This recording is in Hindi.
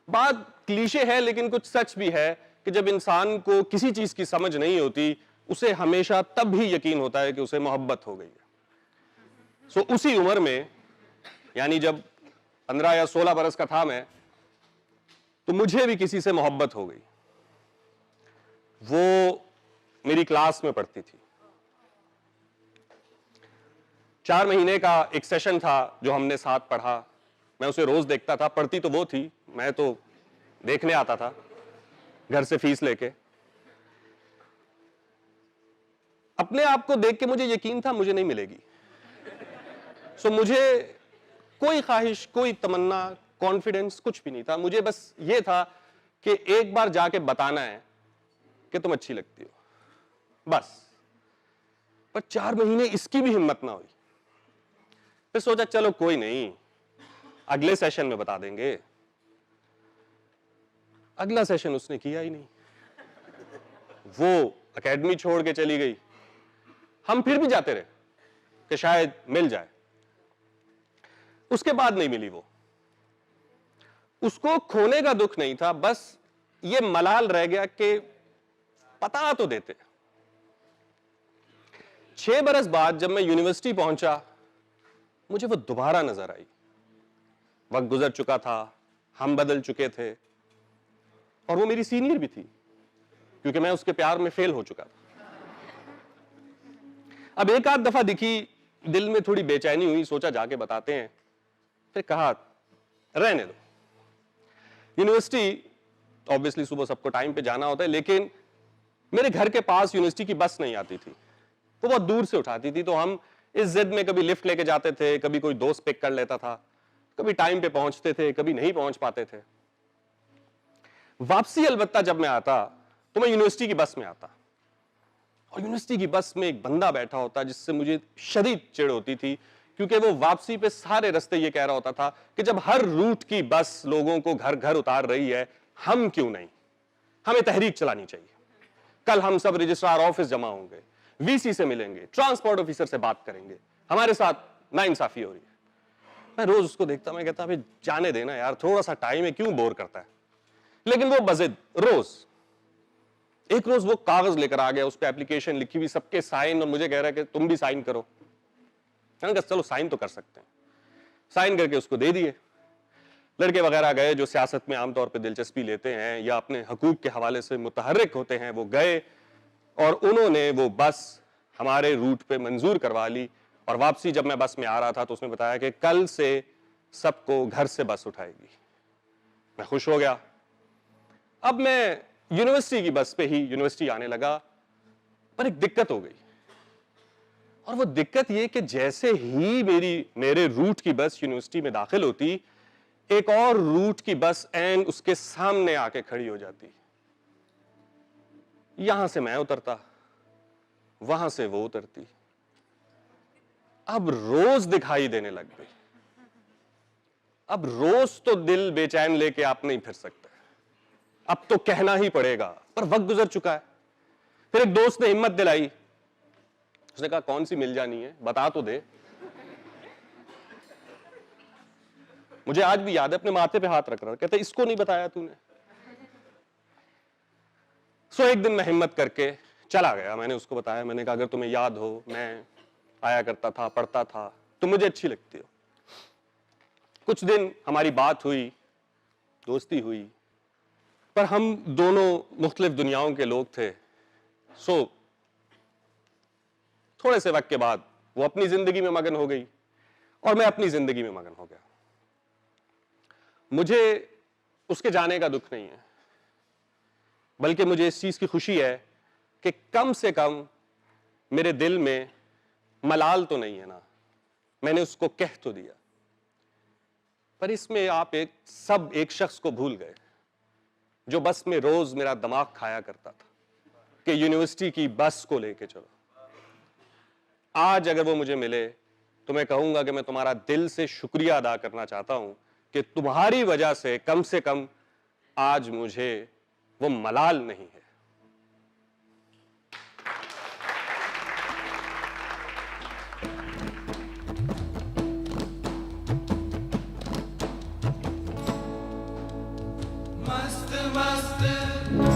बात क्लीशे है लेकिन कुछ सच भी है कि जब इंसान को किसी चीज की समझ नहीं होती, उसे हमेशा तब भी यकीन होता है कि उसे मोहब्बत हो गई है। सो उसी उम्र में, यानी जब 15 या 16 बरस का था मैं, तो मुझे भी किसी से मोहब्बत हो गई। वो मेरी क्लास में पढ़ती थी। 4 महीने का एक सेशन था जो हमने साथ पढ़ा। मैं उसे रोज देखता था, पढ़ती तो वो थी, मैं तो देखने आता था घर से फीस लेके। अपने आप को देख के मुझे यकीन था मुझे नहीं मिलेगी। सो मुझे कोई ख्वाहिश, कोई तमन्ना, कॉन्फिडेंस कुछ भी नहीं था। मुझे बस ये था कि एक बार जाके बताना है कि तुम अच्छी लगती हो, बस। पर 4 महीने इसकी भी हिम्मत ना हुई। फिर सोचा चलो कोई नहीं, अगले सेशन में बता देंगे। अगला सेशन उसने किया ही नहीं। वो एकेडमी छोड़ के चली गई। हम फिर भी जाते रहे कि शायद मिल जाए। उसके बाद नहीं मिली वो। उसको खोने का दुख नहीं था, बस ये मलाल रह गया कि पता तो देते। 6 बरस बाद जब मैं यूनिवर्सिटी पहुंचा, मुझे वो दोबारा नजर आई। वक्त गुजर चुका था, हम बदल चुके थे, और वो मेरी सीनियर भी थी क्योंकि मैं उसके प्यार में फेल हो चुका था। अब एक आध दफा दिखी, दिल में थोड़ी बेचैनी हुई, सोचा जाके बताते हैं। फिर कहा रहने दो। यूनिवर्सिटी ऑब्वियसली सुबह सबको टाइम पे जाना होता है, लेकिन मेरे घर के पास यूनिवर्सिटी की बस नहीं आती थी, वो बहुत दूर से उठाती थी। तो हम इस जिद में कभी लिफ्ट लेके जाते थे, कभी कोई दोस्त पिक कर लेता था, कभी टाइम पे पहुंचते थे, कभी नहीं पहुंच पाते थे। वापसी अलबत्ता जब मैं आता तो मैं यूनिवर्सिटी की बस में आता, और यूनिवर्सिटी की बस में एक बंदा बैठा होता जिससे मुझे शदीद चिढ़ होती थी, क्योंकि वो वापसी पे सारे रास्ते ये कह रहा होता था कि जब हर रूट की बस लोगों को घर घर उतार रही है, हम क्यों नहीं, हमें तहरीक चलानी चाहिए। कल हम सब रजिस्ट्रार ऑफिस जमा होंगे, वीसी से मिलेंगे, ट्रांसपोर्ट ऑफिसर से बात करेंगे, हमारे साथ नाइंसाफी हो रही है। मैं रोज उसको देखता, मैं कहता अभी जाने देना यार, थोड़ा सा टाइम है, क्यों बोर करता है। लेकिन वो बजिद रोज, एक रोज वो कागज लेकर आ गया, उस पर एप्लीकेशन लिखी हुई, सबके साइन, और मुझे कह रहा है कि तुम भी साइन करो। मैंने कहा चलो साइन तो कर सकते हैं। साइन करके उसको दे दिए। लड़के वगैरह गए जो सियासत में आमतौर पर दिलचस्पी लेते हैं या अपने हकूक के हवाले से मुतहर्रिक होते हैं, वो गए और उन्होंने वो बस हमारे रूट पे मंजूर करवा ली। और वापसी जब मैं बस में आ रहा था तो उसने बताया कि कल से सबको घर से बस उठाएगी। मैं खुश हो गया। अब मैं यूनिवर्सिटी की बस पे ही यूनिवर्सिटी आने लगा, पर एक दिक्कत हो गई। और वो दिक्कत ये कि जैसे ही मेरे रूट की बस यूनिवर्सिटी में दाखिल होती, एक और रूट की बस एंड उसके सामने आके खड़ी हो जाती। यहां से मैं उतरता, वहां से वो उतरती। अब रोज दिखाई देने लग गई। अब रोज तो दिल बेचैन लेके आप नहीं फिर सकते, अब तो कहना ही पड़ेगा, पर वक्त गुजर चुका है। फिर एक दोस्त ने हिम्मत दिलाई, उसने कहा कौन सी मिल जानी है, बता तो दे। मुझे आज भी याद है, अपने माथे पे हाथ रख रहा, कहते इसको नहीं बताया तूने। सो एक दिन मैं हिम्मत करके चला गया, मैंने उसको बताया, मैंने कहा अगर तुम्हें याद हो मैं आया करता था, पढ़ता था, तुम मुझे अच्छी लगती हो। कुछ दिन हमारी बात हुई, दोस्ती हुई, पर हम दोनों मुख्तलिफ दुनियाओं के लोग थे। सो थोड़े से वक्त के बाद वो अपनी जिंदगी में मगन हो गई और मैं अपनी जिंदगी में मगन हो गया। मुझे उसके जाने का दुख नहीं है, बल्कि मुझे इस चीज की खुशी है कि कम से कम मेरे दिल में मलाल तो नहीं है ना, मैंने उसको कह तो दिया। पर इसमें आप एक शख्स को भूल गए जो बस में रोज मेरा दिमाग खाया करता था कि यूनिवर्सिटी की बस को लेके चलो। आज अगर वो मुझे मिले तो मैं कहूंगा कि मैं तुम्हारा दिल से शुक्रिया अदा करना चाहता हूं कि तुम्हारी वजह से कम आज मुझे वो मलाल नहीं है। मस्त मस्त